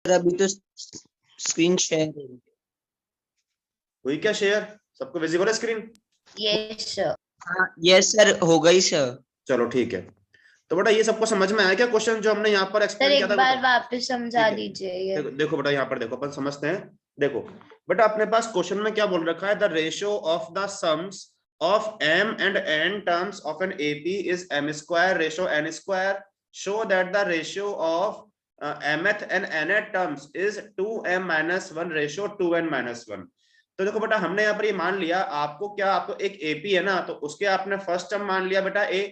अभी तो screen share हुई क्या शेयर? सबको विजिबल है स्क्रीन? Yes sir. हाँ यस सर, हो गई सर। चलो ठीक है। तो बेटा ये सबको समझ में आया क्या क्वेश्चन जो हमने यहाँ पर सर एक्सप्लेन किया एक था? बार बेटा वापस समझा ठीक है। दीजिए ये। देखो बेटा यहाँ पर देखो, अपन समझते हैं। देखो बेटा अपने पास क्वेश्चन में क्या बोल रखा है, the ratio of the sums of m and n terms of an AP is m square ratio n square. Show that the ratio of mth and nth terms is 2m minus 1 ratio 2n minus 1. तो देखो बेटा हमने यहाँ पर ये मान लिया, आपको एक AP है ना, तो उसके आपने फर्स्ट टर्म मान लिया बेटा a,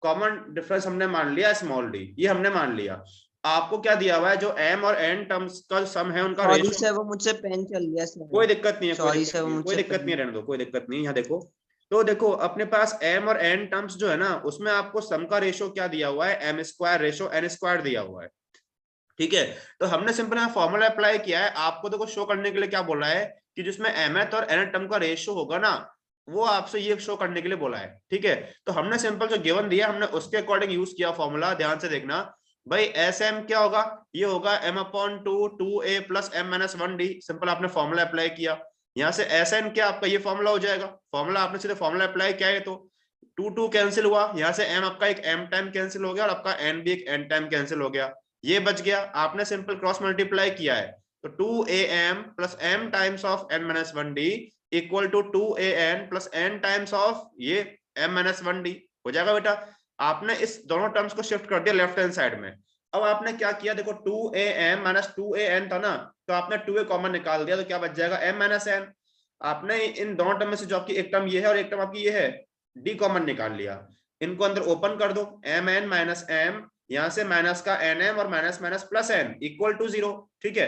कॉमन डिफरेंस हमने मान लिया स्मॉल d, ये हमने मान लिया। आपको क्या दिया हुआ है, जो m और n टर्म्स का सम है उनका सॉरी रेशियो। सर, वो मुझसे पेन चल गया सर। कोई दिक्कत नहीं है, सॉरी सर, कोई दिक्कत नहीं है, रहने दो, कोई दिक्कत नहीं है। यहाँ देखो, तो देखो अपने पास m और n टर्म्स जो है ना, उसमें आपको सम का रेशियो क्या दिया हुआ है, m square ratio n square दिया हुआ है। ठीक है, तो हमने सिंपल यहाँ फॉर्मूला अप्लाई किया है। आपको देखो शो करने के लिए क्या बोला है कि जिसमें mth और nth टर्म का रेशियो होगा ना, वो आपसे ये शो करने के लिए बोला है। ठीक है, तो हमने सिंपल जो गिवन दिया हमने उसके अकॉर्डिंग यूज किया फॉर्मूला। ध्यान से देखना भाई, एस एम क्या होगा, ये होगा m/2 प्लस m-1d। सिंपल आपने फॉर्मूला अप्लाई किया। यहाँ से एस एन क्या आपका ये फॉर्मूला हो जाएगा, फॉर्मूला आपने सीधे फॉर्मूला अप्लाई किया है, तो 2 कैंसिल हुआ, यहाँ से m आपका एक m टाइम कैंसिल हो गया और आपका n भी एक n टाइम कैंसिल हो गया, ये बच गया। आपने सिंपल क्रॉस मल्टीप्लाई किया है, तो 2am plus m times of n-1d equal to 2an plus n times of ये m-1d हो जाएगा बेटा। आपने इस दोनों टर्म्स को शिफ्ट कर दिया लेफ्ट हैंड साइड में। अब आपने क्या किया, देखो 2am माइनस 2an था ना, तो आपने 2a कॉमन निकाल दिया, तो क्या बच जाएगा m-n। आपने इन दोनों टर्म में से जो आपकी एक टर्म ये है और एक टर्म आपकी ये है, d कॉमन निकाल लिया। इनको अंदर ओपन कर दो, mn माइनस m, यहाँ से माइनस का nm और minus minus plus n equal to 0। ठीक है,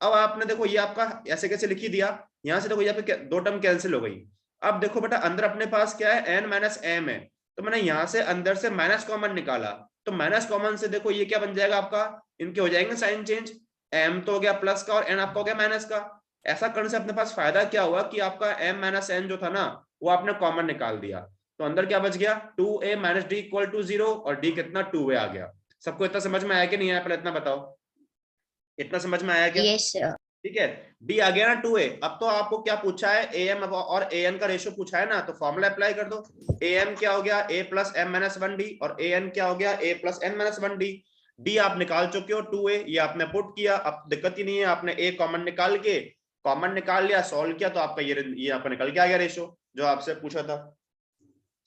अब आपने देखो ये आपका ऐसे कैसे लिखी दिया, यहाँ से देखो यहाँ पे दो टर्म कैंसिल हो गई। अब देखो बेटा अंदर अपने पास क्या है, n माइनस m है, तो मैंने यहाँ से अंदर से माइनस कॉमन निकाला, तो माइनस कॉमन से देखो ये क्या बन जाएगा आपका, इनके हो जाएंगे साइन चेंज, m तो हो गया प्लस का और n आपका हो गया माइनस का। ऐसा करने से अपने पास फायदा क्या हुआ कि आपका m माइनस n जो था ना, वो आपने कॉमन निकाल दिया, तो अंदर क्या बच गया, 2a minus D equal to 0 और d कितना 2a आ गया। सबको इतना समझ में आया कि नहीं आया, पहले इतना बताओ, इतना समझ में आया क्या? Yes sir. ठीक है, d आ गया ना 2a। अब तो आपको क्या पूछा है, am और an का रेशियो पूछा है ना, तो फॉर्मूला अप्लाई कर दो। am क्या हो गया, a प्लस m-1d और an क्या हो गया, a प्लस n-1d। d आप निकाल चुके हो 2a, ये आपने पुट किया, अब दिक्कत ही नहीं है, आपने a कॉमन निकाल लिया, सॉल्व किया, तो आपका ये आपका निकल के आ गया रेशियो जो आपसे पूछा था।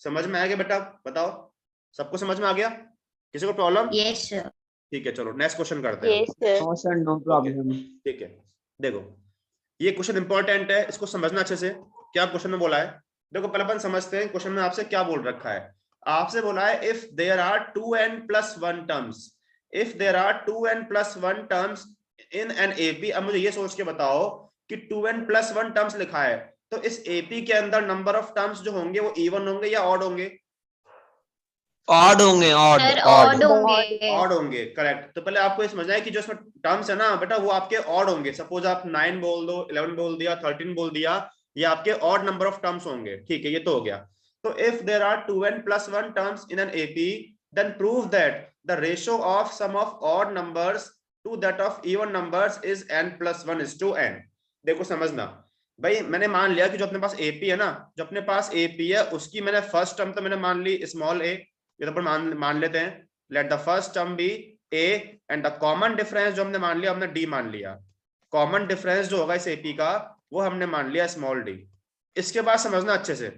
समझ में आ गया बेटा, बताओ सबको समझ में आ गया, किसी को प्रॉब्लम? Yes sir. ठीक है, चलो नेक्स्ट क्वेश्चन करते हैं। No sir, no problem. ठीक है, देखो ये क्वेश्चन इंपॉर्टेंट है, इसको समझना अच्छे से। क्या क्वेश्चन में बोला है, देखो पहले अपन समझते हैं क्वेश्चन में आपसे क्या बोल रखा है। आपसे बोला है if there are 2n plus 1 terms, if there are 2n plus 1 terms in an AP. अब मुझे ये सोच के बताओ कि 2n प्लस 1 टर्म्स लिखा है, तो इस एपी के अंदर नंबर ऑफ टर्म्स जो होंगे वो इवन होंगे या ऑड होंगे? ऑड होंगे, ऑड ऑड होंगे। ऑड होंगे, करेक्ट। तो पहले आपको ये समझना है कि जो इसमें टर्म्स है ना बेटा, वो आपके ऑड होंगे। सपोज आप 9 बोल दो, 11 बोल दिया, 13 बोल दिया, ये आपके ऑड नंबर ऑफ टर्म्स होंगे। ठीक है, ये तो हो गया। तो if there are 2n plus 1 terms in an AP, then prove that the ratio of sum of odd numbers to that of even numbers is n plus 1 is to n। देखो समझना भाई, मैंने मान लिया कि जो अपने पास एपी है ना, जो अपने पास एपी है उसकी मैंने फर्स्ट टर्म तो मैंने मान ली स्मॉल a, ये तो मान लेते हैं, let the first term be a and the common difference जो हमने मान लिया, हमने d मान लिया। कॉमन डिफरेंस जो होगा इस एपी का वो हमने मान लिया स्मॉल d। इसके बाद समझना अच्छे से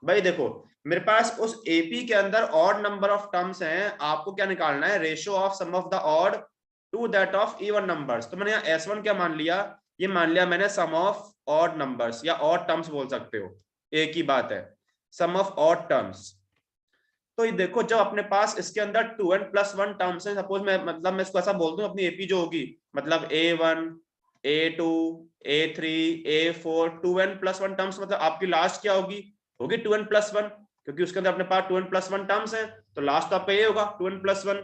भाई, देखो मेरे पास उस एपी के अंदर ऑड नंबर ऑफ टर्म्स हैं, आपको क्या निकालना है, ratio of sum of the odd to that of even numbers. तो मैंने यहाँ s1 क्या मान लिया, ये मान लिया मैंने सम ऑफ ऑड नंबर्स या ऑड टर्म्स बोल सकते हो, एक ही बात है, सम ऑफ ऑड टर्म्स। तो ये देखो जब अपने पास इसके अंदर 2n प्लस 1 टर्म्स है, सपोज मैं इसको ऐसा बोल दूं, अपनी एपी जो होगी मतलब a1 a2 a3 a4 2n plus 1 terms, मतलब आपकी लास्ट क्या होगी, 2n प्लस 1, क्योंकि उसके अंदर अपने पास 2n प्लस 1 टर्म्स है, तो लास्ट आपका ये होगा 2n प्लस 1।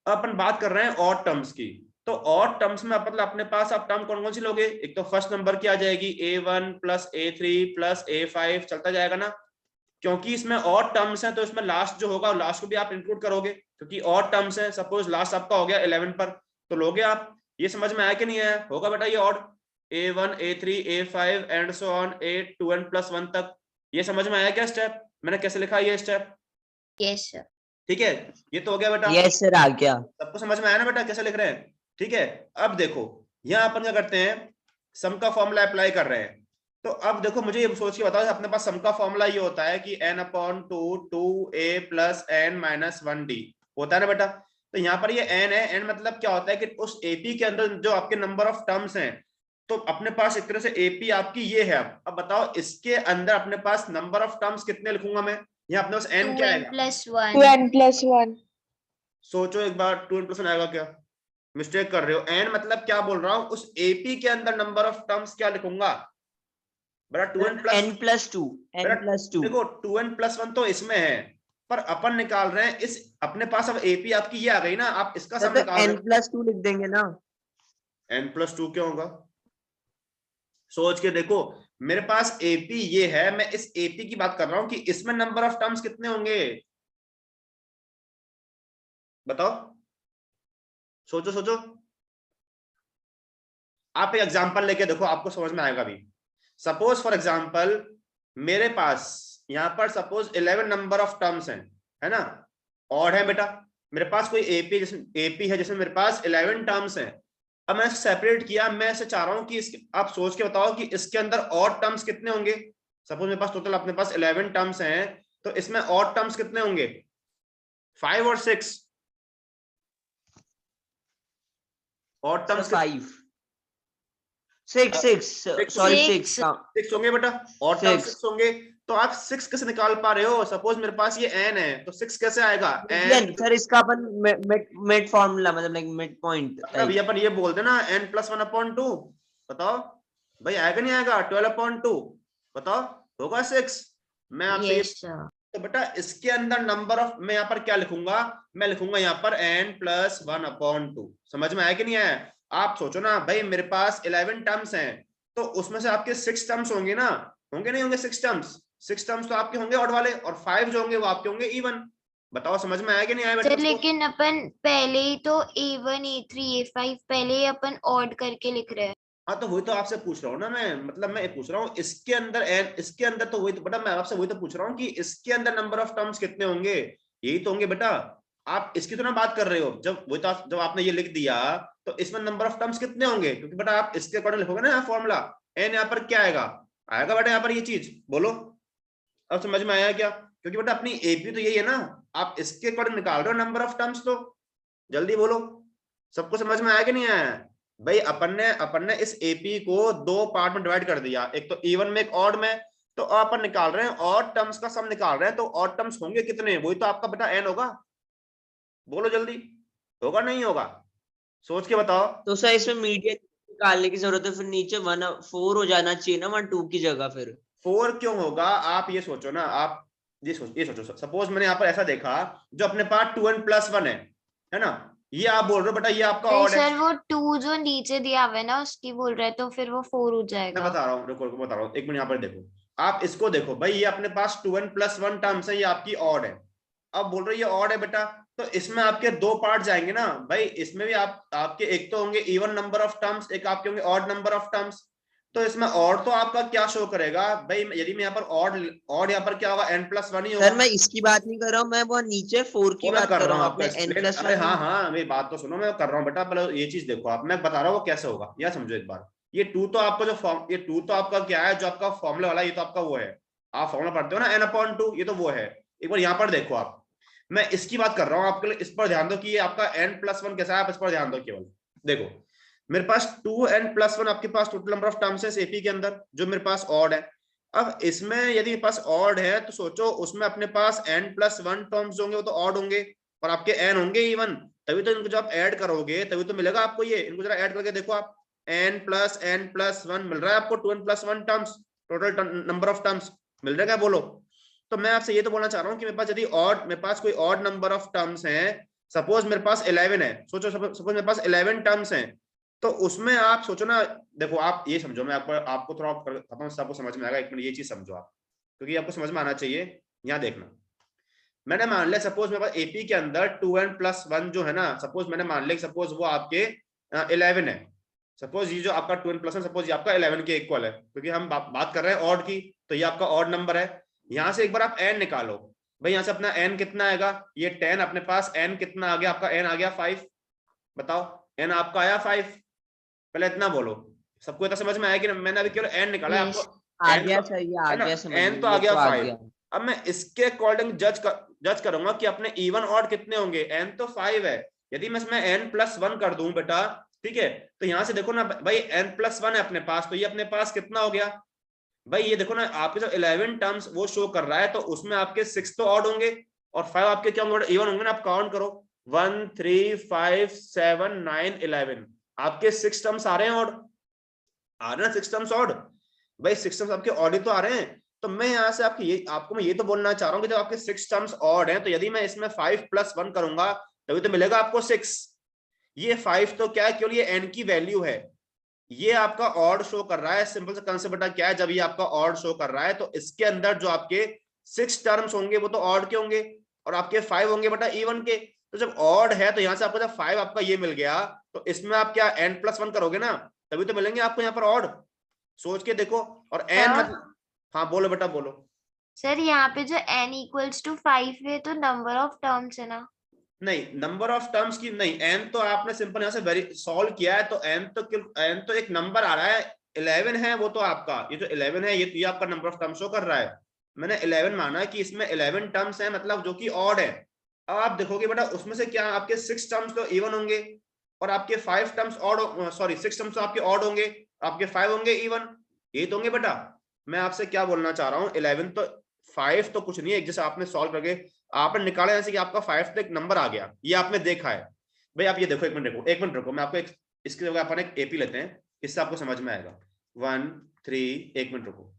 अपन बात कर रहे हैं ऑड टर्म्स की, तो ऑड टर्म्स में मतलब अपने पास आप टर्म कौन कौन सी लोगे, एक तो फर्स्ट नंबर की आ जाएगी a1 plus a3 plus a5, चलता जाएगा ना, क्योंकि इसमें और टर्म्स हैं तो इसमें लास्ट जो होगा लास्ट को भी आप इंक्लूड करोगे, क्योंकि और टर्म्स हैं। सपोज लास्ट आपका हो गया 11 पर, तो लोगे आप ये समझ में आया कि नहीं आया? होगा बेटा ये odd, A1 A3 A5 and so on A2n + 1 तक। ये समझ में आया क्या स्टेप? मैंने कैसे लिखा ये स्टेप? Yes sir. ठीक है, ये तो हो गया बेटा। यस सर, आ गया। सबको समझ में आया ना बेटा कैसे लिख रहे हैं? ठीक है, अब देखो यहाँ अपन क्या करते हैं, सम का फॉर्मूला अप्लाई कर रहे हैं। तो अब देखो मुझे ये सोच के बताओ, अपने पास सम का फॉर्मूला ये होता है कि n/2 2a + n - 1d होता है ना बेटा। तो यहाँ पर ये n है, n मतलब क्या होता है कि उस AP के अंदर जो आपके नंबर ऑफ टर्म्स हैं, तो अपने पास एक तरह से AP आपकी ये है। अब बताओ इसके अंदर अपने पास नंबर ऑफ टर्म्स कितने लिखूंगा मैं? यहाँ अपने पास n क्या 2n आएगा? + 1। 2n + 1। सोचो एक बार, 2n + 1 आएगा क्या? मिस्टेक कर रहे हो। n मतलब क्या बोल रहा हूं, उस AP के अंदर नंबर ऑफ टर्म्स क्या लिखूंगा बेटा? 2n + n+2 n+2। देखो 2n + 1 तो इसमें है, पर अपन निकाल रहे हैं इस, अपने पास अब AP आपकी ये आ गई ना, आप इसका सम तो निकाल रहे n+2 लिख देंगे ना। हो। n+2 क्या होगा? सोच के देखो, मेरे पास AP ये है, मैं इस AP की बात कर रहा हूं कि इसमें नंबर ऑफ टर्म्स कितने होंगे बताओ, सोचो सोचो। आप एक एग्जांपल लेके देखो, आपको समझ में आएगा भी। सपोज फॉर एग्जांपल मेरे पास यहाँ पर सपोज 11 नंबर ऑफ टर्म्स हैं, है ना, ऑड है बेटा। मेरे पास कोई AP है जिसमें मेरे पास 11 टर्म्स हैं। अब मैंने सेपरेट किया, मैं ऐसे चाह रहा हूं कि आप सोच के बताओ कि इसके अंदर ऑड टर्म्स कितने होंगे। सपोज मेरे पास टोटल अपने पास 11 टर्म्स हैं, तो इसमें ऑड टर्म्स कितने होंगे? 5 और 6? ऑड टर्म्स 5 6 सॉरी 6 6 होंगे बेटा, और टर्म 6 6 होंगे। तो आप 6 कैसे निकाल पा रहे हो? सपोज मेरे पास ये n है, तो 6 कैसे आएगा? n सर इसका अपन मिड फार्मूला, मतलब लाइक मिड पॉइंट मतलब ये अपन ये बोल देना n + 1/2। बताओ भाई आएगा नहीं आएगा? 12/2 बताओ, होगा 6? मैं आपसे ये, यस सर। तो बेटा इसके अंदर नंबर ऑफ, मैं यहाँ पर क्या लिखूंगा? मैं लिखूंगा यहाँ पर n + 1/2। समझ में आया कि नहीं आया? आप सोचो ना भाई, मेरे पास 11 टर्म्स हैं, तो उसमें से आपके 6 टर्म्स होंगे ना, होंगे नहीं होंगे? 6 टर्म्स, 6 टर्म्स तो आपके होंगे ऑड वाले, और 5 जो होंगे वो आपके होंगे इवन। बताओ समझ में आया कि नहीं आया बेटा? सर लेकिन अपन पहले ही तो A1 A3 A5 पहले ही अपन ऑड करके लिख रहे हैं। हाँ तो वही तो आपसे पूछ रहा हूँ ना मैं, मतलब मैं पूछ रहा हूँ इसके अंदर n, इसके अंदर तो वही तो बेटा, मैं आपसे वही तो पूछ रहा हूँ कि इसके अंदर नंबर ऑफ टर्म्स कितने होंगे? यही तो होंगे बेटा। आप इसकी तो ना बात कर रहे हो, जब वही तो जब आपने ये लिख दिया तो इसमें नंबर ऑफ टर्म्स कितने होंगे? क्योंकि बेटा आप इसके अकॉर्डिंग लिखोगे ना फॉर्मूला, n यहाँ पर क्या आएगा? आएगा बेटा यहाँ पर ये चीज, बोलो अब समझ में आया क्या? क्योंकि बेटा अपनी AP तो यही है ना, आप इसके अकॉर्डिंग निकाल रहे हो नंबर ऑफ टर्म्स, तो जल्दी बोलो सबको समझ में आया कि नहीं आया? भाई अपन ने इस AP को 2 पार्ट में डिवाइड कर दिया, एक तो इवन में एक ऑड में। तो अपन निकाल रहे हैं ऑड टर्म्स का सम निकाल रहे हैं, तो ऑड टर्म्स होंगे कितने? वही तो आपका बेटा n होगा। बोलो जल्दी, होगा नहीं होगा? सोच के बताओ। तो सर इसमें मीडियन निकालने की जरूरत है, फिर नीचे 4 हो जाना चाहिए ना 1 2 की जगह। फिर 4 क्यों होगा? आप ये सोचो ना, आप ये सोचो सपोज मैंने यहाँ पर ऐसा देखा, जो अपने पास 2n + 1 है ना, ये आप बोल रहे हो बेटा ये आपका नहीं ऑड है। सर वो 2 जो नीचे दिया हुआ है ना उसकी बोल रहे हैं, तो फिर वो 4 हो मैं जाएगा। बता रहा हूँ, रुको रुको बता रहा हूँ, एक मिनट यहाँ पर देखो। आप इसको देखो भाई, ये अपने पास 2n + 1 टर्म्स है, ये आपकी ऑड है। अब बोल रहे हो ये ऑड है बेटा, तो इसमें आपके 2 पार्ट जाएंगे ना भाई, इसमें भी आपके एक तो होंगे इवन नंबर ऑफ टर्म्स, एक आपके होंगे ऑड नंबर ऑफ टर्म्स। तो इसमें ऑड तो आपका क्या शो करेगा भाई? यदि मैं यहाँ पर ऑड यहाँ पर क्या होगा? n + 1 ही होगा। सर मैं इसकी बात नहीं कर रहा हूँ, मैं वो नीचे 4 की वो मैं बात कर कर रहा रहा हूँ हूँ। आपको आपने एक्सप्लेन। n+1 अरे हाँ हाँ, मेरी बात तो सुनो, मैं कर रहा हूँ बेटा, पहले ये चीज देखो आप, मैं बता रहा हूँ वो कैसे होगा, या समझो एक बार। ये 2 तो आपका जो फॉर्म, ये 2 तो आपका क्या है, जो आपका फॉर्मूला वाला, ये तो आपका वो है, आप फॉर्मूला पढ़ते हो ना n/2, ये तो वो है। एक बार यहाँ पर देखो आप, मैं इसकी बात कर रहा हूँ आपके लिए, इस पर ध्यान दो कि ये आपका n + 1 कैसा है, आप इस पर ध्यान दो केवल। देखो मेरे पास 2n + 1 आपके पास टोटल नंबर ऑफ टर्म्स है AP के अंदर, जो मेरे पास ऑड है। अब इसमें यदि मेरे पास ऑड है, तो सोचो उसमें अपने पास n + 1 टर्म्स होंगे, वो तो ऑड होंगे, और आपके n होंगे इवन। तभी तो इनको जब आप ऐड करोगे तभी तो मिलेगा आपको ये। इनको जरा ऐड करके देखो आप, n + n + 1 मिल रहा है आपको, 2n + 1 terms, total number of terms मिल रहा है क्या? बोलो। तो मैं आपसे ये तो बोलना चाह रहा हूँ कि मेरे पास यदि ऑड, मेरे पास कोई ऑड नंबर ऑफ टर्म्स हैं, सपोज मेरे पास 11 है, सोचो सपोज मेरे पास 11 टर्म्स हैं, तो उसमें आप सोचो ना, देखो आप ये समझो, मैं आपको थोड़ा बताता हूँ, सबको समझ में आएगा। एक मिनट ये चीज समझो आप, क्योंकि आपको समझ में आना चाहिए। यहाँ देखना, मैंने मान लिया सपोज मेरे पास AP के अंदर 2n + 1 जो है ना, सपोज मैंने मान लिया सपोज वो आपके 11 है, सपोज ये जो आपका 2n+1 सपोज ये आपका 11 के इक्वल है, क्योंकि हम बात कर रहे हैं ऑड की, तो ये आपका ऑड नंबर है। यहाँ से एक बार आप n निकालो भाई, यहाँ से अपना n कितना आएगा, ये 10 अपने पास, n कितना आ गया आपका, n आ गया 5, बताओ n आपका आया 5, पहले इतना बोलो, सबको इतना समझ में आया कि मैंने अभी केवल n निकाला है, Yes. आपको आ n गया तो सर, ये आ है ना, गया समझ में, n तो आ ये गया तो आ 5। गया। अब मैं इसके अकॉर्डिंग जज करूंगा कि अपने इवन ऑड कितने होंगे, n तो 5 है, यदि मैं इसमें n+1 कर दूं बेटा, ठीक है, तो यहाँ से देखो ना भाई n+1 है अपने पास, तो ये अपने पास कितना हो गया भाई, ये देखो ना आपके जो 11 टर्म्स वो शो कर रहा है, तो उसमें आपके 6 तो ऑड होंगे और 5 आपके क्या होंगे, इवन होंगे ना। आप काउंट करो 1 3 5 7 9 11, आपके 6 टर्म्स आ रहे हैं ऑड, आ रहे हैं 6 टर्म्स ऑड भाई, 6 टर्म्स आपके ऑड ही तो आ रहे हैं। तो मैं यहाँ से आपको मैं ये तो बोलना चाह रहा हूँ कि जब आपके 6 टर्म्स ऑड हैं, तो यदि मैं इसमें 5+1 करूंगा तभी तो मिलेगा आपको 6। ये 5 तो क्या है, केवल ये n की वैल्यू है, ये आपका ऑड शो कर रहा है। सिंपल सा कंसेप्ट बेटा क्या है, जब ये आपका ऑड शो कर रहा है तो इसके अंदर जो आपके 6 टर्म्स होंगे वो तो ऑड के होंगे और आपके 5 होंगे बेटा इवन के। तो जब ऑड है तो यहाँ से आपको जब 5 आपका ये मिल गया, तो इसमें आप क्या n+1 करोगे ना, तभी तो मिलेंगे आपको यहाँ पर ऑड, सोच के देखो। और n मतलब, हाँ बोलो बेटा बोलो। सर यहाँ पे जो n = 5 है तो नंबर ऑफ टर्म्स है ना? नहीं, नंबर ऑफ टर्म्स की नहीं, n तो आपने सिंपल यहाँ से वेरी सॉल्व किया है, तो n तो एक नंबर आ रहा है, 11 है वो तो आपका, ये जो 11 है ये आपका नंबर ऑफ टर्म्स शो कर रहा है। मैंने 11 माना कि इसमें 11 टर्म्स है, मतलब जो कि ऑड है। अब आप देखोगे बेटा उसमें से क्या आपके 6 टर्म्स तो इवन होंगे और आपके 5 टर्म्स ऑड, सॉरी 6 टर्म्स तो आपके ऑड होंगे, आपके 5 होंगे इवन, ये तो होंगे बेटा। मैं आपसे क्या बोलना चाह रहा हूँ, 11 तो 5 तो कुछ नहीं है, जैसे आपने सॉल्व करके आपने निकाला, जैसे कि आपका 5 तो एक नंबर आ गया, ये आपने देखा है भाई। आप ये देखो, एक मिनट रुको, मैं आपको इसकी जगह अपन एक एपी लेते हैं, इससे आपको समझ में आएगा। 1 3, एक मिनट रुको,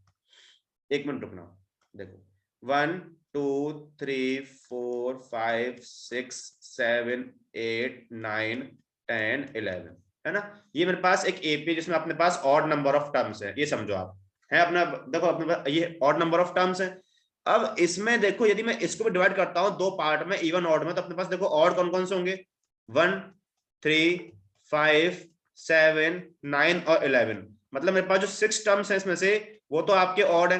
एक मिनट रुकना, देखो 1 2 3 4 5 6 7 8 9 10 11 है ना, ये मेरे पास एक एपी जिसमें अपने पास ऑड नंबर ऑफ टर्म्स है, ये समझो आप है अपना, देखो अपने पास ये ऑड नंबर ऑफ टर्म्स है। अब इसमें देखो यदि मैं इसको भी डिवाइड करता हूं दो पार्ट में, इवन ऑड में, तो अपने पास देखो ऑड कौन कौन से होंगे, 1 3 5 7 9 और 11, मतलब मेरे पास जो 6 टर्म्स है इसमें से वो तो आपके ऑड है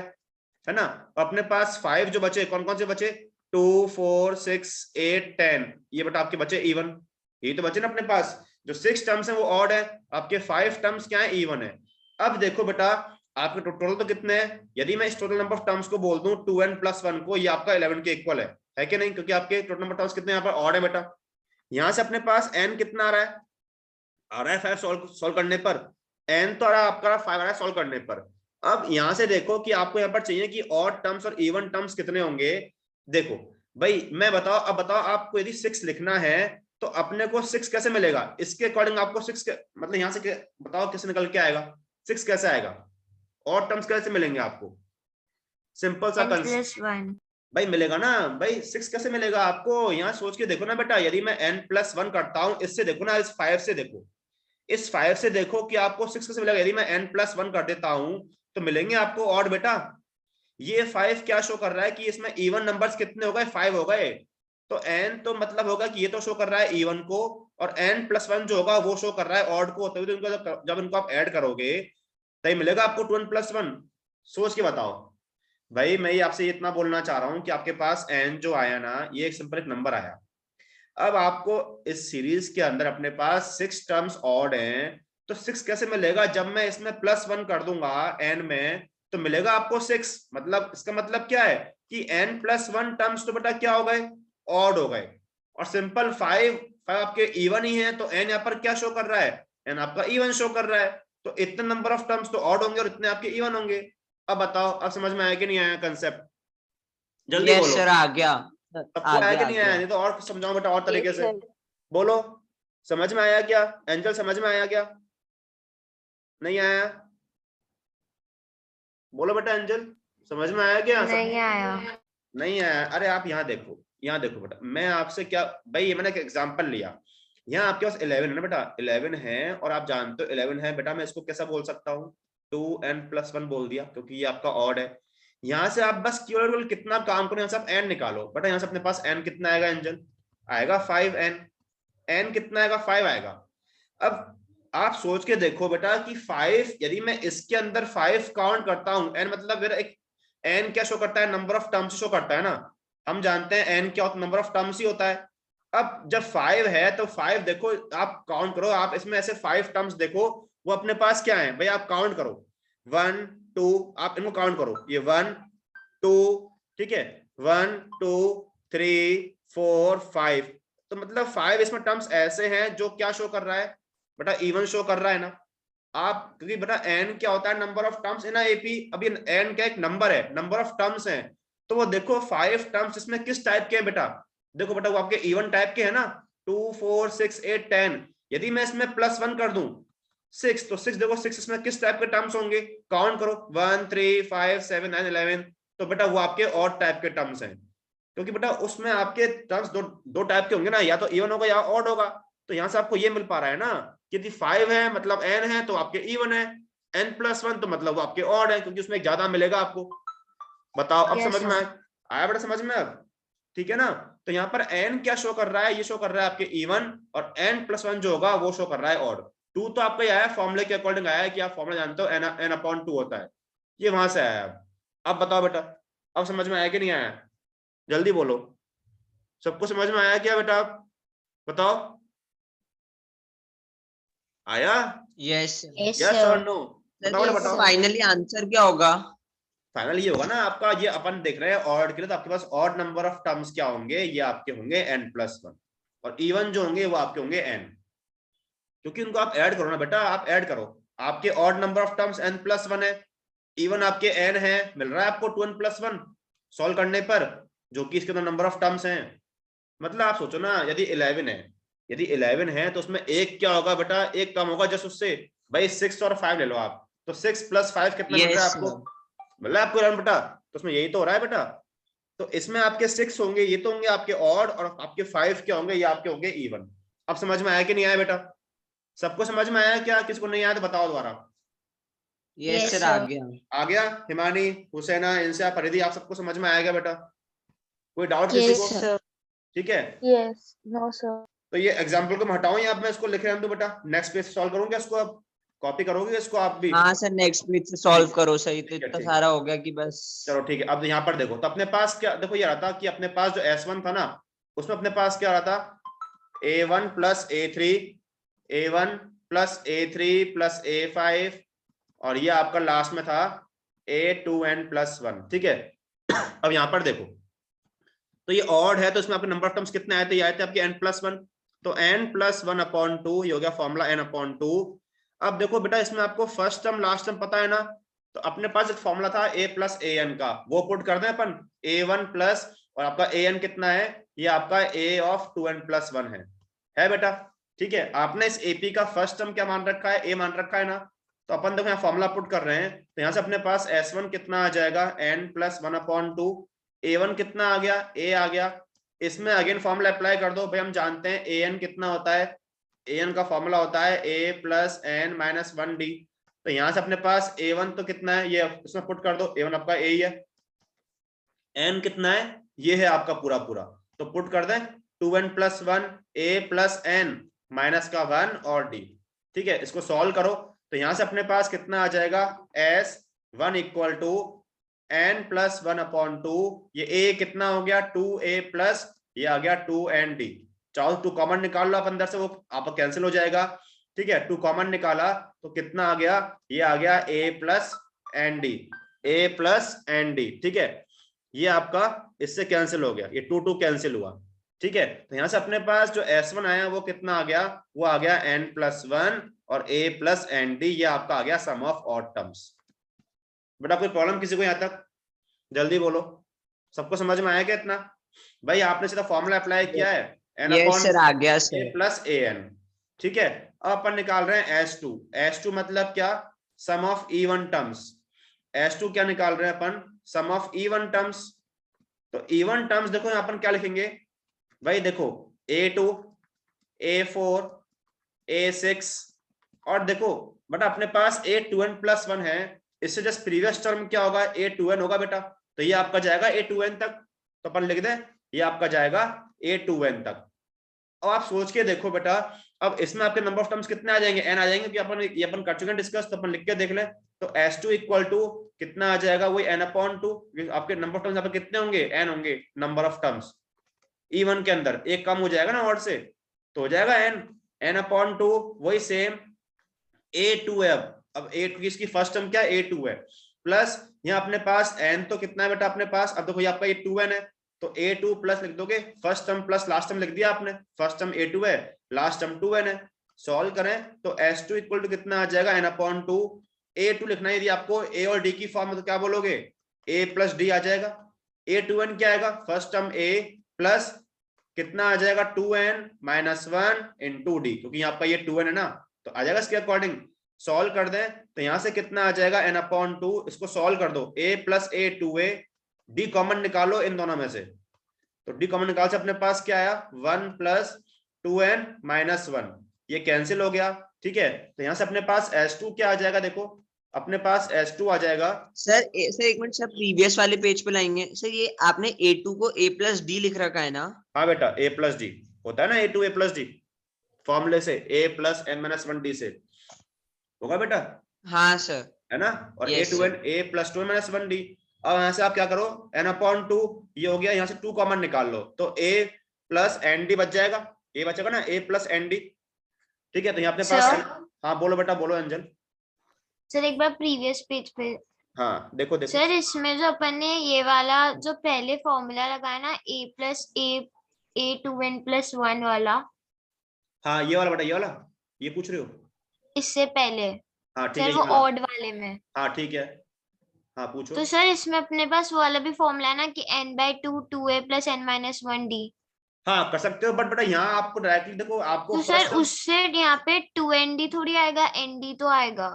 ना। अपने पास 5 जो बचे कौन कौन से बचे, 2 4 6 8 10, ये बेटा आपके बचे इवन, ये तो बचे ना अपने पास। जो 6 टर्म्स है वो ऑड है, आपके 5 टर्म्स क्या है, इवन है। अब देखो बेटा आपके टोटल तो कितने हैं, यदि मैं इस टोटल नंबर ऑफ टर्म्स को बोल दूं 2n+1 को, ये आपका 11 के इक्वल है कि नहीं, क्योंकि आपके टोटल नंबर टर्म्स कितने यहाँ पर ऑड है बेटा। यहां से अपने पास n कितना आ रहा है 5 सॉल्व करने पर, n तो आ रहा है आपका 5 आ रहा है सॉल्व करने पर। अब यहां से देखो कि आपको यहाँ पर चाहिए कि ऑड टर्म्स और इवन टर्म्स कितने होंगे। देखो भाई मैं बताओ, अब बताओ आपको यदि 6 लिखना है तो अपने को 6 कैसे मिलेगा, इसके अकॉर्डिंग आपको 6 मतलब यहाँ से बताओ कैसे निकल के आएगा, 6 कैसे आएगा, और टर्म्स कैसे मिलेंगे आपको, सिंपल सा n+1 भाई मिलेगा ना भाई, 6 कैसे मिलेगा आपको, यहाँ सोच के देखो ना बेटा, यदि मैं n+1 करता हूं, इससे देखो ना, इस 5 से देखो, इस 5 से देखो कि आपको 6 कैसे मिलेगा। यदि मैं n+1 कर देता हूं तो मिलेंगे आपको ऑड बेटा। ये 5 क्या शो कर रहा है कि इसमें इवन नंबर्स कितने हो गए, 5 हो गए, तो n तो मतलब होगा कि ये तो शो कर रहा है इवन को, और n+1 जो होगा वो शो कर रहा है ऑड को, तभी तो इनको जब इनको आप ऐड करोगे तभी मिलेगा आपको 2n+1। सोच के बताओ भाई, मैं आपसे इतना बोलना चाह रहा हूं कि आपके पास n जो आया ना, ये एक सिंपल एक नंबर आया। अब आपको इस सीरीज के अंदर अपने पास 6 टर्म्स ऑड हैं, तो 6 कैसे मिलेगा, जब मैं इसमें +1 कर दूंगा n में तो मिलेगा आपको 6, मतलब इसका मतलब क्या है कि n+1 टर्म्स तो बेटा क्या हो गए, ऑड हो गए, और सिंपल 5 आपके इवन ही है, तो n यहाँ पर क्या शो कर रहा है, n आपका इवन शो कर रहा है, तो इतने नंबर ऑफ टर्म्स तो ऑड होंगे और इतने आपके इवन होंगे। अब बताओ, अब समझ में आया कि नहीं आया कंसेप्ट, जल्दी यस बोलो, सर, आ गया, सबको आया कि नहीं आया, नहीं तो और समझाओ बेटा और तरीके से बोलो, समझ में आया क्या, एंजल समझ में आया क्या, नहीं आया, बोलो बेटा एंजल, समझ में आया क्या, नहीं आया। नहीं आया। अरे आप यहाँ देखो, यहाँ देखो बेटा, मैं आपसे क्या भाई, ये मैंने एक एग्जांपल लिया, यहाँ आपके पास 11 है ना बेटा, 11 है और आप जानते हो 11 है बेटा, मैं इसको कैसा बोल सकता हूँ, 2n+1 बोल दिया, क्योंकि ये आपका ऑड है। यहाँ से आप बस केवल कितना काम करो, यहाँ से आप n निकालो बेटा, यहाँ से अपने पास n कितना आएगा एंजल, आएगा 5n, n कितना आएगा, 5 आएगा। अब आप सोच के देखो बेटा कि 5 यदि मैं इसके अंदर 5 काउंट करता हूं, n मतलब मेरा एक n क्या शो करता है, नंबर ऑफ टर्म्स शो करता है ना, हम जानते हैं n क्या होता है, नंबर ऑफ टर्म्स ही होता है। अब जब 5 है तो 5 देखो आप काउंट करो, आप इसमें ऐसे 5 टर्म्स देखो वो अपने पास क्या है भाई, आप काउंट करो 1 2, आप इनको काउंट करो, ये 1 2, ठीक है 1 2 3 4 5, तो मतलब 5 इसमें टर्म्स ऐसे हैं जो क्या शो कर रहा है बेटा, इवन शो कर रहा है ना। आप क्योंकि बेटा n क्या होता है, number of terms in AP, अभी n क्या एक नंबर है, नंबर ऑफ टर्म्स है, तो वो देखो 5 टर्म्स इसमें किस टाइप के हैं बेटा, देखो बेटा वो आपके इवन टाइप के है ना, 2 4 6 8 10, यदि मैं इसमें +1 कर दूं 6, तो 6 देखो 6 इसमें किस टाइप के टर्म्स होंगे, काउंट करो 1 3 5 7 9 11, तो बेटा वो आपके ऑड टाइप के टर्म्स हैं, क्योंकि बेटा उसमें आपके टर्म्स दो टाइप के होंगे ना, या तो इवन होगा या ऑड होगा, तो यहां से आपको ये मिल पा रहा है ना, यदि 5 है मतलब n है तो आपके इवन है, n+1 तो मतलब वो आपके ऑड है, क्योंकि उसमें ज्यादा मिलेगा आपको। बताओ अब समझ में आया बेटा, समझ में अब, ठीक है ना। तो यहाँ पर n क्या शो कर रहा है, ये शो कर रहा है आपके इवन, और n+1 जो होगा वो शो कर रहा है ऑड। 2 तो आपका आया है फॉर्मूले के अकॉर्डिंग आया है कि आप फॉर्मूला जानते हो n/2 होता है, ये वहां से आया है। अब बताओ बेटा, अब समझ में आया कि नहीं आया, जल्दी बोलो, सबको समझ में आया क्या बेटा, बताओ आया, यस Yes, यस sir. और नो, बताओ बेटा Yes, बताओ। sir. फाइनली आंसर क्या होगा? फाइनल ये होगा ना आपका, ये अपन देख रहे हैं ऑड के लिए, तो आपके पास ऑड नंबर ऑफ टर्म्स क्या होंगे, ये आपके होंगे n+1, और इवन जो होंगे वो आपके होंगे n, क्योंकि उनको आप ऐड करो ना बेटा, आप ऐड करो, आपके odd number of terms n+1 है, इवन आपके n है, मिल रहा है आपको 2n+1 सॉल्व करने पर, जो कि इसके अंदर नंबर ऑफ टर्म्स हैं। मतलब आप सोचो ना, यदि 11 है, यदि 11 है तो उसमें एक क्या होगा बेटा, एक कम होगा जस्ट उससे, भाई 6 और 5 ले लो आप, तो 6 + 5 कितना मिल रहा है यस आपको, मिल रहा है आपको 11 बेटा, तो उसमें यही तो हो रहा है बेटा, तो इसमें आपके 6 होंगे, ये तो होंगे आपके ऑड, और आपके 5 क्या होंगे, ये आपके होंगे इवन। अब समझ में आया कि नहीं आया बेटा, सबको समझ में आया क्या, किसको नहीं आया तो बताओ दोबारा। Yes Yes, sir, sir. आ गया। आ गया, हिमानी हुसैना इनसे आप परिधि, आप सबको समझ में आएगा बेटा, कोई डाउट किसी Yes, को, sir. ठीक है। Yes, no, sir. तो ये एग्जाम्पल को मैं हटाऊं या अब मैं इसको लिख रहा हूं बेटा, नेक्स्ट पेज सॉल्व करूंगा इसको, अब कॉपी करोगे इसको आप भी, हाँ सर, नेक्स्ट पेज से सॉल्व करो, सही तो ठीक है, इतना ठीक है। सारा हो गया कि बस। चलो ठीक है, अब यहाँ पर देखो, तो अपने पास क्या, देखो ये रहा था कि अपने पास जो S1 था ना, उसमें अपने पास क्या रहा था, A1 + A3, A1 + A3 + A5, और ये आपका लास्ट में था A2n+1, ठीक है। अब यहाँ पर देखो, तो ये ऑड है, तो इसमें आपके नंबर ऑफ टर्म्स कितने आए थे, ये आए थे आपके n+1, तो n+1/2, ये हो गया फॉर्मूला n/2। अब देखो बेटा, इसमें आपको फर्स्ट टर्म लास्ट टर्म पता है ना, तो अपने पास एक फॉर्मूला था a + an का, वो पुट कर दें अपन, a1+, और आपका an कितना है, ये आपका a(2n+1) है बेटा, ठीक है। आपने इस AP का फर्स्ट टर्म क्या मान रखा है, a मान रखा है ना, तो अपन देखो यहाँ फॉर्मूला पुट कर रहे हैं, तो यहाँ से अपने पास S1 कितना आ जाएगा, n+1/2, a1 कितना आ गया, a आ गया, इसमें अगेन फॉर्मूला अप्लाई कर दो भाई, हम जानते हैं an कितना होता है, an का फॉर्मूला होता है a + n - 1d, तो यहां से अपने पास a1 तो कितना है, ये इसमें पुट कर दो, a1 आपका a ही है, n कितना है, ये है आपका पूरा पूरा, तो पुट कर दें 2n+1 a + n -1 और d, ठीक है। इसको सॉल्व करो, तो यहां से अपने पास कितना आ जाएगा, S1 = n+1/2, ये a कितना हो गया 2a+, ये आ गया 2nd, चाहो 2 कॉमन निकाल लो आप अंदर से, वो आपका कैंसिल हो जाएगा, ठीक है। 2 कॉमन निकाला तो कितना आ गया, ये आ गया a + nd, a + nd, ठीक है। ये आपका इससे कैंसिल हो गया, ये 2 कैंसिल हुआ, ठीक है। तो यहां से अपने पास जो S1 आया वो कितना आ गया, वो आ गया n+1 और a + nd, ये आपका आ गया सम ऑफ ऑड टर्म्स। बेटा कोई प्रॉब्लम किसी को यहाँ तक, जल्दी बोलो, सबको समझ में आया क्या इतना, भाई आपने सीधा फॉर्मूला अप्लाई किया है, यस सर, आ गया a सर। + an, ठीक है। अब अपन निकाल रहे हैं S2, S2 मतलब क्या, सम ऑफ इवन टर्म्स, S2 क्या निकाल रहे हैं अपन, सम ऑफ इवन टर्म्स, तो इवन टर्म्स देखो यहाँ अपन क्या लिखेंगे भाई, देखो A2 A4 A6, और देखो बेटा अपने पास A2n+1 है, इससे जस्ट प्रीवियस टर्म क्या होगा, A2n होगा बेटा, तो ये आपका जाएगा A2n तक, तो अपन लिख दें ये आपका जाएगा A2n तक। अब आप सोच के देखो बेटा अब इसमें आपके नंबर ऑफ टर्म्स कितने आ जाएंगे, n आ जाएंगे, कि अपन कर चुके हैं डिस्कस, तो अपन लिख के देख ले। तो S2 इक्वल टू कितना आ जाएगा, वही n/2। आपके नंबर ऑफ टर्म्स यहाँ पे कितने होंगे, n होंगे नंबर ऑफ टर्म्स। E1 के अंदर एक कम हो जाएगा ना ऑड से, तो हो जाएगा n/2, वही सेम A2 है। अब A2 की इसकी फर्स्ट टर्म क्या है, A2 है, प्लस यहाँ अपने पास n तो कितना है बेटा अपने पास, अब देखो ये आपका ये 2n है, तो A2 प्लस लिख दोगे, first term plus last term लिख दिया आपने, फर्स्ट टर्म A2 है, लास्ट टर्म 2n है। सॉल्व करें तो S2 इक्वल टू कितना आ जाएगा, n/2। A2 लिखना है यदि आपको A और D की फॉर्म में, तो क्या बोलोगे, A प्लस D आ जाएगा। A2n क्या आएगा, फर्स्ट टर्म A प्लस कितना आ जाएगा, 2n माइनस 1 इंटू डी, क्योंकि यहाँ पर ये 2n है ना, तो आ जाएगा इसके अकॉर्डिंग। सॉल्व कर दें तो यहां से कितना आ जाएगा, n/2, इसको सॉल्व कर दो, a plus a 2a, d common निकालो इन दोनों में से, तो d कॉमन निकाल से अपने पास क्या आया, 1 प्लस 2n माइनस 1, ये कैंसिल हो गया। ठीक है, तो यहां से अपने पास S2 क्या आ जाएगा, देखो अपने पास S2 आ जाएगा। सर एक मिनट सर, प्रीवियस वाले पेज पे लाएंगे सर, ये आपने A2 को A प्लस डी लिख रखा है ना? हाँ बेटा, a प्लस डी होता है ना, A2 a प्लस डी फॉर्मूले से, a प्लस n-1d से होगा बेटा। हाँ सर, है ना, और yes, A2n a plus 2n-1d। अब यहाँ से आप क्या करो, n/2 ये हो गया, यहाँ से 2 कॉमन निकाल लो, तो a प्लस एन डी बच जाएगा, a बचेगा ना, a प्लस एन डी। ठीक है, तो यहाँ अपने पास, हाँ बोलो बेटा, बोलो अंजल। सर एक बार प्रीवियस पेज पे, हाँ देखो देखो सर इसमें जो अपन ने ये वाला जो पहले फॉर्मूला लगाया ना, a प्लस a2n प्लस 1 वाला, हाँ ये वाला बेटा, ये वाला, ये पूछ रहे हो, इससे पहले हाँ ठीक सर है, वो ये वाला, ऑड वाले में, हाँ ठीक है, हाँ पूछो। तो सर इसमें अपने पास वो वाला भी फॉर्मूला है ना कि n/2 2a प्लस n-1d, हाँ कर सकते हो, बट बेटा यहाँ आपको डायरेक्टली देखो, आपको तो फर्स्ट सर उससे यहाँ पे 2nd थोड़ी आएगा, nd तो आएगा।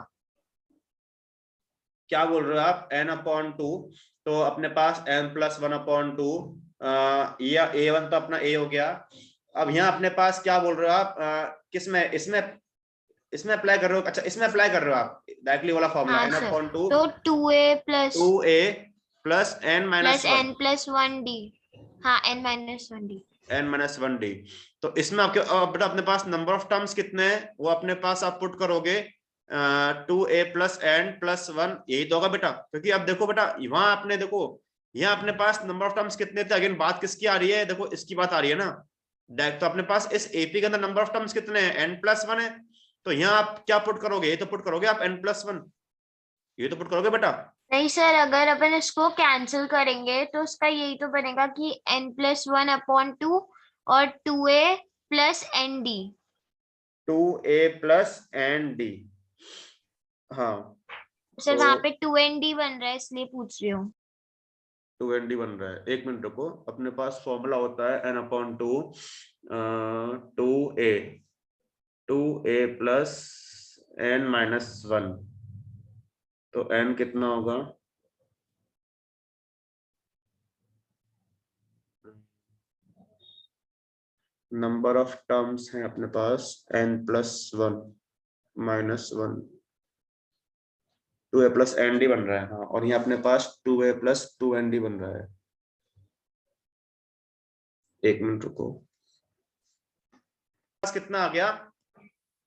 क्या बोल रहे हो आप, n/2, तो अपने पास n प्लस 1/2, या a1 तो अपना a हो गया। अब यहाँ अपने पास क्या बोल रहे हो आप, किसमें, इसमें अप्लाई कर रहे हो, अच्छा इसमें अप्लाई कर रहे हो आप डायरेक्टली वाला फॉर्मूला, हाँ n/2 तो 2a plus 2a plus n minus 1 n plus 1d, हाँ n माइनस 1d, n-1d। तो इसमें आपके बेटा अपने पास नंबर ऑफ टर्म्स कितने हैं, वो अपने पास आप पुट करोगे 2a प्लस n प्लस 1, यही तो होगा बेटा, क्योंकि अब देखो बेटा वहां आपने देखो, यहाँ अपने पास नंबर ऑफ टर्म्स कितने थे, अगेन बात किसकी आ रही है, देखो इसकी बात आ रही है ना, तो अपने पास इस AP के अंदर नंबर ऑफ टर्म्स कितने हैं, n+1 है, तो यहाँ आप क्या पुट करोगे, ये तो पुट करोगे आप n+1, ये तो पुट करोगे बेटा। नहीं सर, अगर अपन इसको कैंसिल करेंगे तो उसका यही तो बनेगा कि n+1/2 और 2a plus nd, 2a plus n-d, हाँ सर तो वहां पे 2nd बन रहा है इसलिए पूछ रही हूँ। 2nd बन रहा है, एक मिनट रुको, अपने पास फॉर्मूला होता है n/2 2a प्लस n-1, तो n कितना होगा, नंबर ऑफ टर्म्स है अपने पास n+1 -1, 2a प्लस n-d बन रहा है, हाँ, और यहाँ अपने पास 2a प्लस 2n-d बन रहा है, एक मिनट रुको, कितना आ गया,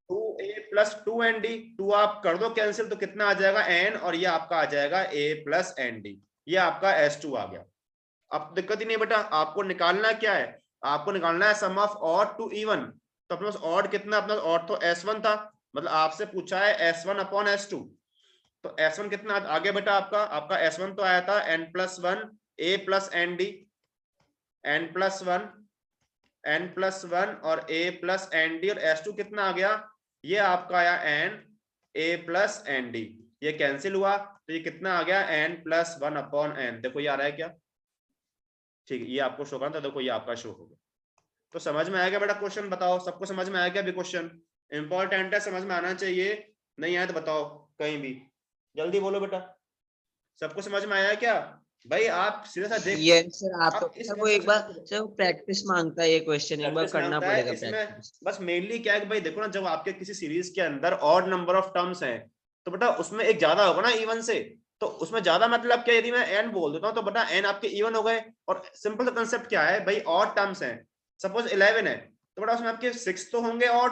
2a प्लस 2n-d, 2 आप कर दो कैंसिल, तो कितना आ जाएगा n, और ये आपका आ जाएगा a प्लस n-d, ये आपका S2 आ गया। अब दिक्कत ही नहीं बेटा, आपको निकालना क्या है, आपको निकालना है सम ऑफ ऑड टू इवन, तो अपने पास ऑड कितना, अपना ऑड तो S1 था, मतलब आपसे पूछा है S1/S2, तो S1 कितना आ गया बेटा, आपका S1 तो आया था n+1 a plus n-d, n+1 और a प्लस n-d, और S2 कितना आ गया, ये आपका आया n a प्लस n-d, ये कैंसिल हुआ, तो ये कितना आ गया n+1/n, देखो ये आ रहा है क्या, ठीक है, ये आपको शो करना था, देखो ये आपका शो हो गया। तो समझ में आया क्या बेटा क्वेश्चन, बताओ सबको समझ में आया क्या, भी क्वेश्चन इंपॉर्टेंट है, समझ में आना चाहिए, नहीं आया तो बताओ कहीं भी, जल्दी बोलो बेटा, सबको समझ में आया क्या भाई, आप सीधा सा देख, ये सर आप तो इस सर वो एक बार सर वो प्रैक्टिस मांगता है, ये क्वेश्चन एक बार करना पड़ेगा इसमें प्रैक्टिस। बस मेनली क्या है कि भाई देखो ना, जब आपके किसी सीरीज के अंदर ऑड नंबर ऑफ टर्म्स हैं, तो बेटा उसमें एक ज्यादा होगा ना इवन से, तो उसमें ज्यादा मतलब क्या, यदि मैं n बोल देता हूँ तो बेटा n आपके इवन हो गए, और सिंपल कंसेप्ट क्या है भाई, ऑड टर्म्स हैं, सपोज 11 है, तो बेटा उसमें आपके 6 तो होंगे ऑड,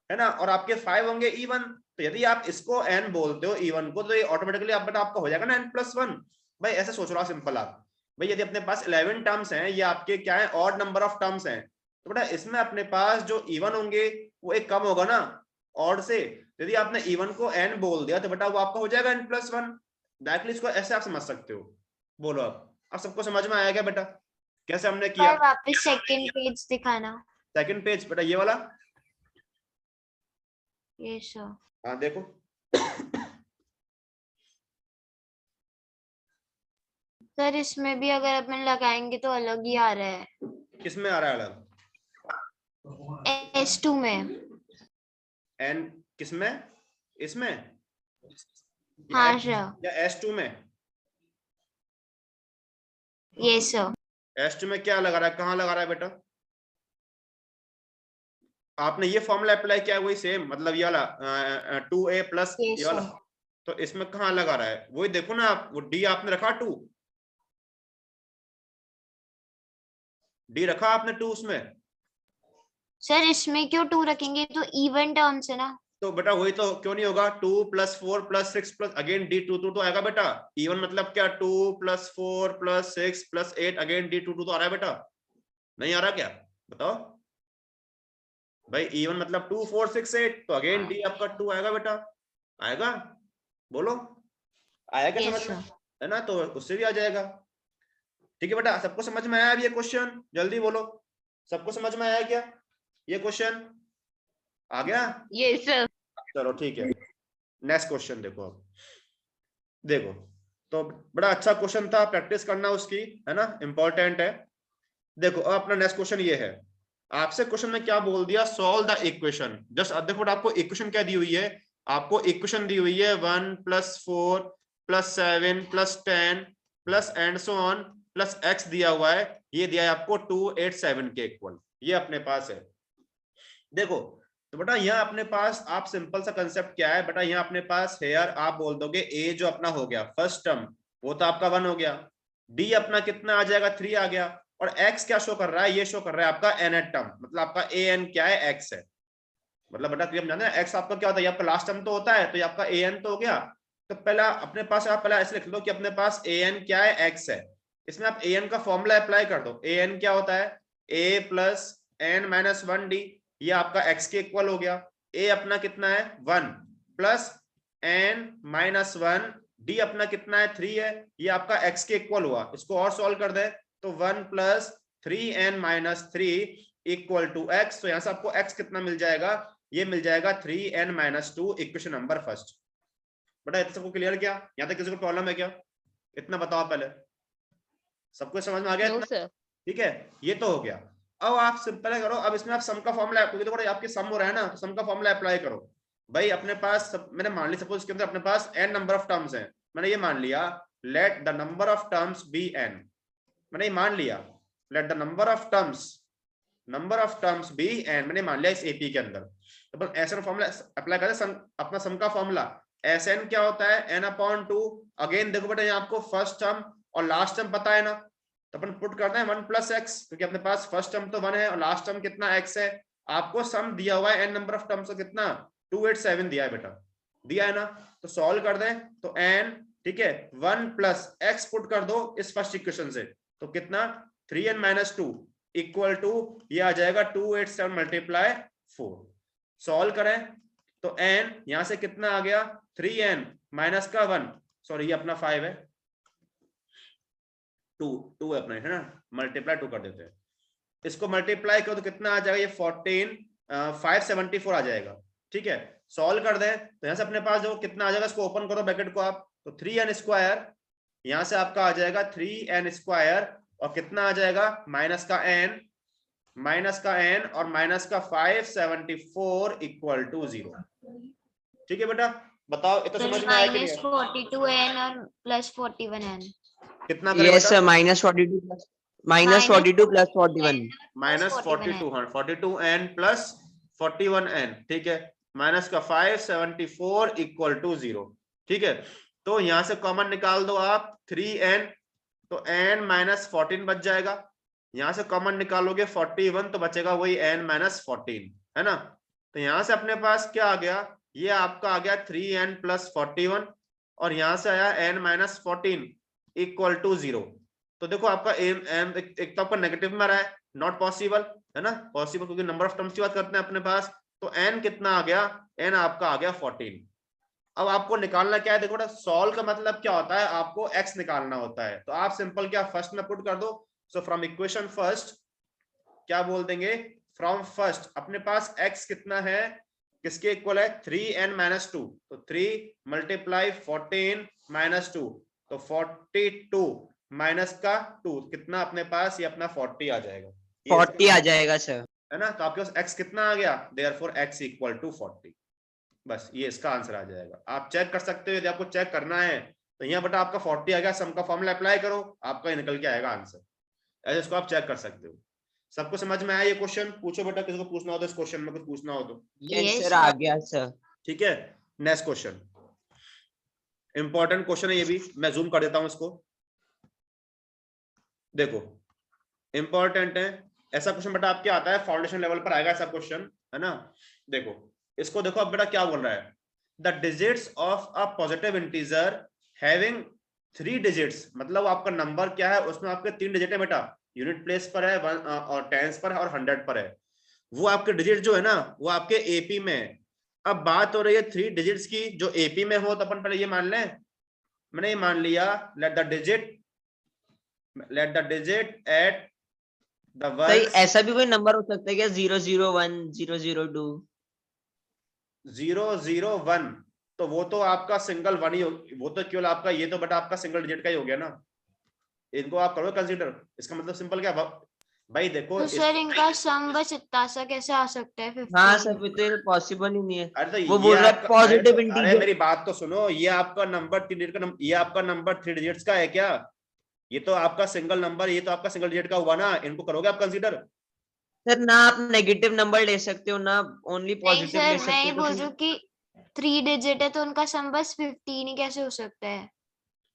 है ना, और आपके 5 होंगे इवन। तो यदि आप इसको n बोलते हो इवन को, तो ये ऑटोमेटिकली आप बेटा आपका हो जाएगा ना n+1। भाई ऐसे सोच रहा सिंपल आप, भाई यदि अपने पास 11 टर्म्स हैं, ये आपके क्या है, ऑड नंबर ऑफ टर्म्स हैं, तो बेटा इसमें अपने पास जो इवन होंगे वो एक कम होगा ना ऑड से। यदि आपने इवन को n बोल दिया तो बेटा वो आपका हो जाएगा n+1। डायरेक्टली इसको ऐसे आप समझ सकते हो। बोलो अब सबको समझ में आया क्या बेटा कैसे हमने किया? वापस सेकंड पेज दिखाना। सेकंड पेज बेटा ये वाला, ये सर। हाँ देखो सर इसमें भी अगर अपन लगाएंगे तो अलग ही आ रहा है। किसमें आ रहा है अलग? S2 में। n किसमें? इसमें हाँ सर। या S2 में? ये सर। S2 में क्या लगा रहा है, कहाँ लगा रहा है बेटा? आपने ये फॉर्मूला अप्लाई किया है वही सेम, मतलब ये वाला 2a प्लस ये वाला, तो इसमें कहाँ लगा रहा है वही देखो ना आप, वो d आपने रखा 2, d रखा आपने 2 उसमें। सर इसमें क्यों 2 रखेंगे, तो इवन टर्म्स है ना। तो बेटा वही तो क्यों नहीं होगा, 2 + 4 + 6 प्लस अगेन d 2 तो आएगा बेटा। इवन मतलब क्या, 2 + 4 + 6 + 8 अगेन d 2 तो आ रहा है बेटा, नहीं आ रहा क्या बताओ भाई? इवन मतलब 2 4 6 8, तो अगेन d आपका 2 आएगा बेटा, आएगा? बोलो आया क्या समझ में, है ना? तो उससे भी आ जाएगा। ठीक है बेटा, सबको समझ में आया अब ये क्वेश्चन? जल्दी बोलो, सबको समझ में आया क्या ये क्वेश्चन? आ गया? Yes sir. चलो ठीक है, नेक्स्ट क्वेश्चन देखो। अब देखो तो बड़ा अच्छा क्वेश्चन था, प्रैक्टिस करना उसकी, है ना, इंपॉर्टेंट है। देखो अब अपना नेक्स्ट क्वेश्चन ये है, आपसे क्वेश्चन में क्या बोल दिया, सॉल्व द इक्वेशन। जस्ट देखो आपको इक्वेशन क्या दी हुई है, आपको इक्वेशन दी हुई है 1 + 4 + 7 + 10 plus and so on plus x दिया हुआ है, ये दिया है आपको 287 के इक्वल, ये अपने पास है। देखो तो बेटा यहाँ अपने पास आप सिंपल सा कंसेप्ट क्या है बेटा, यहाँ अपने पास हेयर आप बोल दोगे a जो अपना हो गया फर्स्ट टर्म वो तो आपका 1 हो गया, d अपना कितना आ जाएगा 3 आ गया, और x क्या शो कर रहा है, ये शो कर रहा है आपका nth टर्म, मतलब आपका an क्या है, x है। मतलब बेटा क्लियर जानते हैं x आपका क्या होता है, आपका लास्ट टर्म तो होता है, तो ये आपका an तो हो गया। तो पहला अपने पास आप पहला ऐसे लिख लो कि अपने पास an क्या है, x है। इसमें आप an का फॉर्मूला अप्लाई कर दो, an क्या होता है, a + n - 1d, ये आपका x के इक्वल हो गया। a अपना कितना है 1 प्लस n - 1 d अपना कितना है 3 है, ये आपका x के इक्वल हुआ। इसको और सॉल्व कर दे तो 1 + 3n - 3 = x, तो यहां से आपको x कितना मिल जाएगा, ये मिल जाएगा 3n - 2, इक्वेशन नंबर फर्स्ट। बेटा इतना सबको क्लियर क्या, यहाँ तक किसी को प्रॉब्लम है क्या, इतना बताओ पहले, सबको समझ में आ गया इतना? ठीक है, ये तो हो गया। अब आप सिंपल करो, अब इसमें आप सम का फॉर्मूला, क्योंकि देखो आपके सम हो रहा है ना, तो सम का फॉर्मूला अप्लाई करो। भाई अपने पास मैंने मान ली सपोज इसके अंदर अपने पास n नंबर ऑफ टर्म्स हैं, मैंने ये मान लिया let the number of terms be n, मैंने ये मान लिया let the number of terms be n, मैंने मान लिया इस एपी के अंदर। तो बस ऐसा फॉर्मूला अप्लाई करें, अपना सम का फॉर्मूला Sn क्या होता है n/2। अगेन देखो बेटा यहाँ आपको फर्स्ट टर्म और लास्ट टर्म पता है ना, तो अपन पुट करते हैं 1 + x, क्योंकि अपने पास फर्स्ट टर्म तो 1 है और लास्ट टर्म कितना x है। आपको सम दिया हुआ है n नंबर ऑफ टर्म्स, कितना 287 दिया है बेटा, दिया है ना, तो सॉल्व कर दें तो n, ठीक है 1 + x पुट कर दो इस फर्स्ट इक्वेशन से, तो कितना 3n - 2 = ये आ जाएगा 287 × 4। सॉल्व करें तो n यहां से कितना आ गया 3n माइनस का 1, सॉरी ये अपना 5 है, 2 है अपना, है ना, मल्टीप्लाई 2 कर देते हैं, इसको मल्टीप्लाई करो तो कितना आ जाएगा, ये 574 आ जाएगा। ठीक है, सॉल्व कर दे तो यहां से अपने पास जो कितना आ जाएगा, इसको ओपन करो ब्रैकेट को आप, तो 3n², यहां से आपका आ जाएगा 3n² और कितना आ जाएगा माइनस का n और माइनस का 574 = 0। ठीक है बेटा, बताओ इतना समझ में आया कि नहीं? -42n और +41n कितना करें यस बेटा? -42 + 41 -42, हाँ 42n + 41n, ठीक है, माइनस का 574 = 0। ठीक है, तो यहां से कॉमन निकाल दो आप 3n, तो n - 14 बच जाएगा, यहां से कॉमन निकालोगे 41 तो बचेगा वही n - 14, है ना। तो यहाँ से अपने पास क्या आ गया, ये आपका आ गया 3n + 41 और यहाँ से आया n - 14 = 0। तो देखो आपका m एक तो आपका नेगेटिव में आ रहा है, नॉट पॉसिबल है ना, पॉसिबल क्योंकि नंबर ऑफ टर्म्स की बात करते हैं अपने पास। तो n कितना आ गया, n आपका आ गया 14। अब आपको निकालना क्या है, देखो ना सॉल्व का मतलब क्या होता है, आपको x निकालना होता है। तो आप सिंपल क्या फर्स्ट में पुट कर दो। सो फ्रॉम इक्वेशन फर्स्ट क्या बोल देंगे, फ्रॉम फर्स्ट अपने पास x कितना है, किसके इक्वल है 3n - 2। तो 3 × 14 - 2 तो 42 माइनस का 2 कितना अपने पास, ये अपना 40 आ जाएगा, 40 आ जाएगा सर, है ना। तो आपके पास x कितना आ गया, देयरफॉर x = 40। बस ये इसका आंसर आ जाएगा। आप चेक कर सकते हो, यदि आपको चेक करना है तो यहाँ बेटा आपका 40 आ गया, सम का फॉर्मूला अप्लाई करो, आपका निकल के आएगा आंसर। ऐसे इसको आप चेक कर सकते हो। सबको समझ में आया ये क्वेश्चन? पूछो बेटा, किसी को पूछना हो तो इस क्वेश्चन में कुछ पूछना हो तो। यस सर आ गया सर। ठीक है, नेक्स्ट क्वेश्चन इंपॉर्टेंट क्वेश्चन है ये भी, मैं जूम कर देता हूं इसको। देखो इंपॉर्टेंट है, ऐसा क्वेश्चन बेटा आपके आता है फाउंडेशन लेवल पर आएगा ऐसा क्वेश्चन, है ना। देखो इसको देखो, अब बेटा क्या बोल रहा है, the digits of a positive integer having 3 digits, मतलब आपका नंबर क्या है उसमें आपके 3 डिजिट है बेटा, यूनिट प्लेस पर है, और टेंस पर है और 100 पर है। वो आपके डिजिट जो है ना वो आपके एपी में है। अब बात हो रही है 3 डिजिट्स की, जो एपी में हो तो अपन पहले ये मान लें, मैंने ये मान लिया let the digit at the सही, वंस ऐसा भी कोई नंबर हो सकता है क्या, 001 002? 001 तो वो तो आपका सिंगल वन ही वो तो केवल आपका, ये तो बेटा आपका सिंगल डिजिट का ही हो गया ना, इनको आप करो कंसीडर। इसका मतलब सिंपल क्या भाई देखो तो सर इनका सम बस इतना सा कैसे आ सकता है 15? हाँ सर फिर तो पॉसिबल ही नहीं है। अरे तो वो ये बोल रहा है आपका, पॉजिटिव अरे इंटीजर। मेरी बात तो सुनो, ये आपका नंबर 3 डिजिट का नंबर, ये आपका नंबर 3 डिजिट्स का है क्या, ये तो आपका सिंगल नंबर, ये तो आपका सिंगल डिजिट का हुआ ना, इनको करोगे आप कंसीडर? सर ना आप नेगेटिव नंबर ले सकते हो ना ओनली नहीं पॉजिटिव ले सर, सकते मैं ये हो, बोल तो रही हूँ कि 3 डिजिट है तो उनका सम बस 15 ही कैसे हो सकता है?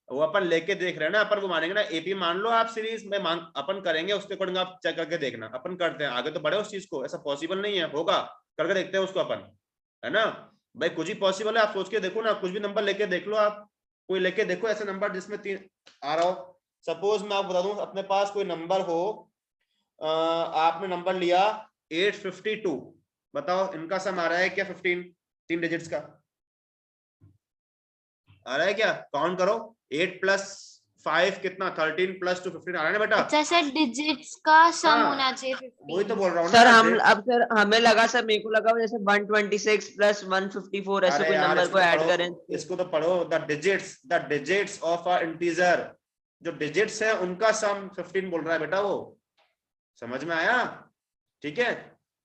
वो अपन लेके देख रहे हैं ना, अपन वो मानेंगे ना, एपी मान लो आप सीरीज में अपन करेंगे, उसके अकॉर्डिंग आप चेक करके देखना, अपन करते हैं आगे तो बढ़े उस चीज को, ऐसा पॉसिबल नहीं है, होगा करके देखते हैं उसको अपन, है ना भाई। कुछ ही पॉसिबल है, आप सोच के देखो ना, कुछ भी नंबर लेके देख लो आप, कोई लेके देखो ऐसे नंबर जिसमें 3 आ रहा हो। सपोज मैं आपको बता दूं, अपने पास कोई नंबर हो, आपने नंबर लिया 852, बताओ इनका सम आ रहा है क्या 15 3 डिजिट्स का आ रहा है क्या, काउंट करो, 8 + 5 कितना, 13 + 2 15 आ रहा है ना बेटा। अच्छा सर, डिजिट्स का सम हाँ, होना चाहिए वही तो 15। बोल रहा हूँ सर ना। हम अब सर हमें लगा, सर मेरे को लगा जैसे 126 + 154 ऐसे अरे कोई यार नंबर इसको को तो ऐड पढ़ो, करें। इसको तो पढ़ो, the digits of a integer, जो डिजिट्स है उनका सम 15 बोल रहा है बेटा वो, समझ में आया? ठीक है,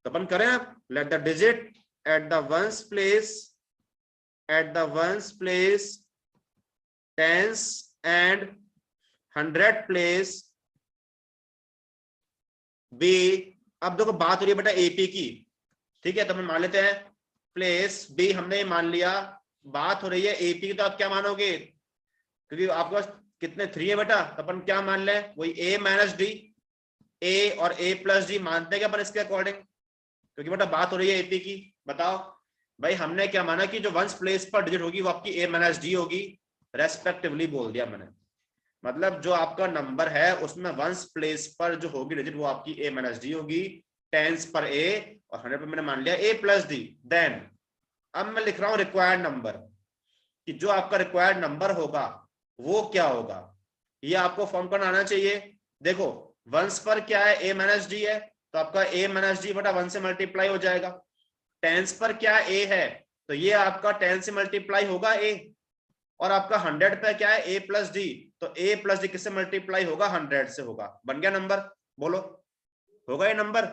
तो अपन करें अब, let the digit at the ones place tens and 100 place be. अब देखो बात हो रही है बेटा एपी की, ठीक है, तो हम मान लेते हैं प्लेस बी, हमने मान लिया, बात हो रही है एपी की, तो आप क्या मानोगे, क्योंकि आपके पास कितने 3 है बेटा, तो अपन क्या मान लें, वही a - d, a और a + d मानते हैं क्या अपन इसके अकॉर्डिंग, क्योंकि बेटा बात हो रही है एपी की। बताओ भाई, हमने क्या माना कि जो वंस प्लेस पर डिजिट होगी वो आपकी a - d होगी, रेस्पेक्टिवली बोल दिया मैंने, मतलब जो आपका नंबर है उसमें वंस प्लेस पर जो होगी डिजिट वो आपकी a - d होगी, टेंस पर a और 100 पर मैंने मान लिया a + d। देन अब मैं लिख रहा हूं रिक्वायर्ड नंबर, कि जो आपका रिक्वायर्ड नंबर होगा वो क्या होगा, ये आपको फॉर्म करना आना चाहिए। देखो वंस पर क्या है, a - d है, तो आपका a - d बटा 1 से मल्टीप्लाई हो जाएगा। टेंस पर क्या a है, तो ये आपका 10 से मल्टीप्लाई होगा a, और आपका 100 पे क्या है a + d, तो a + d किससे मल्टीप्लाई होगा, 100 से होगा, बन गया नंबर। बोलो होगा ये नंबर,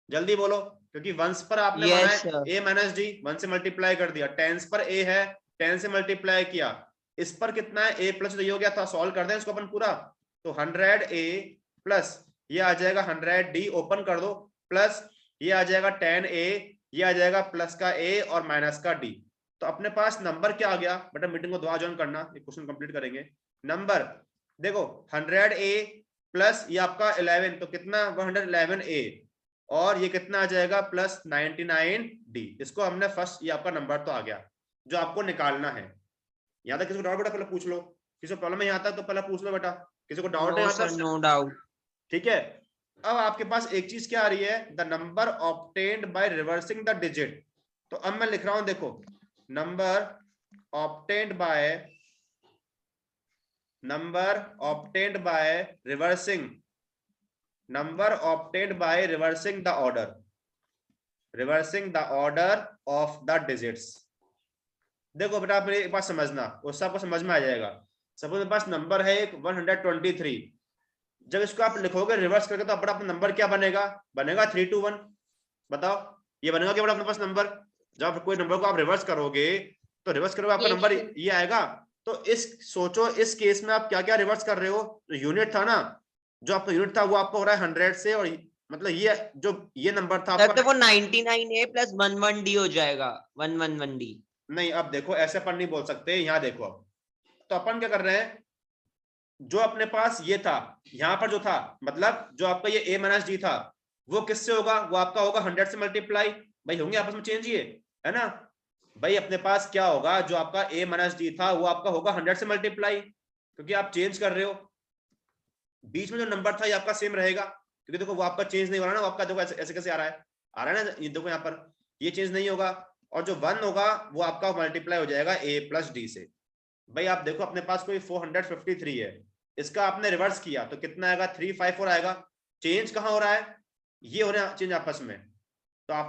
जल्दी बोलो, क्योंकि वंस पर आपने माना यस है सर। a - d, 1 से मल्टीप्लाई कर दिया, टेंस पर a है 10 से मल्टीप्लाई किया, इस पर कितना है a + d हो गया था, सॉल्व कर दें इसको अपन पूरा, तो 100a प्लस ये आ जाएगा 100d, ओपन कर दो, प्लस ये आ जाएगा 10a, ये आ जाएगा प्लस का a और माइनस का d। तो अपने पास नंबर क्या आ गया बेटा, मीटिंग को दुआ ज्वाइन करना, एक क्वेश्चन कंप्लीट करेंगे। नंबर देखो 100a प्लस ये आपका 11, तो कितना 111a, और ये कितना आ जाएगा +99D। इसको हमने फर्स्ट, ये आपका नंबर तो आ गया जो आपको निकालना है। यहाँ तक किसी को डाउट बेटा पहले पूछ लो, किसी को प्रॉब्लम है यहाँ तक तो पहले पूछ लो बेटा, किसी को डाउट है नो यहाँ सर, तक? No doubt. ठीक है, अब आपके पास एक चीज क्या आ रही है, the number obtained by reversing the digit. तो अब मैं लिख रहा हूं, देखो number obtained by reversing the order of the digits. देखो बेटा आप मेरी एक बात समझना, उससे आपको समझ में आ जाएगा। सपोज मेरे पास नंबर है एक 123, जब इसको आप लिखोगे रिवर्स करके तो अपना नंबर क्या बनेगा, बनेगा 321। बताओ ये बनेगा क्या अपने पास नंबर? जब कोई नंबर को आप रिवर्स करोगे तो रिवर्स करोगे आपका नंबर ये आएगा। तो इस सोचो इस केस में आप क्या क्या रिवर्स कर रहे हो। तो यूनिट था ना, जो आपका यूनिट था वो आपका हो रहा है 100 से, और मतलब ये जो ये नंबर था सर आपका, तो वो 99A + 11D हो जाएगा, 111D। नहीं अब देखो ऐसे अपन नहीं बोल सकते। यहाँ देखो अब तो अपन क्या कर रहे हैं, जो अपने पास ये था यहाँ पर जो था, मतलब जो आपका ये A - D था वो किससे होगा, वो आपका होगा 100 से मल्टीप्लाई। भाई होंगे आपस में चेंज, ये है ना भाई। अपने पास क्या होगा, जो आपका A - D था वो आपका होगा 100 से मल्टीप्लाई, क्योंकि आप चेंज कर रहे हो। बीच में जो नंबर था ये आपका सेम रहेगा, क्योंकि देखो वो आपका चेंज नहीं हो रहा ना, वो आपका देखो ऐसे कैसे आ रहा है ना, ये देखो यहाँ पर ये चेंज नहीं होगा। और जो 1 होगा वो आपका मल्टीप्लाई हो जाएगा A + D से। भाई आप देखो अपने पास कोई 453 है, इसका आपने रिवर्स किया तो कितना आएगा, 354 आएगा। चेंज कहाँ हो रहा है, ये हो रहा है चेंज आपस में,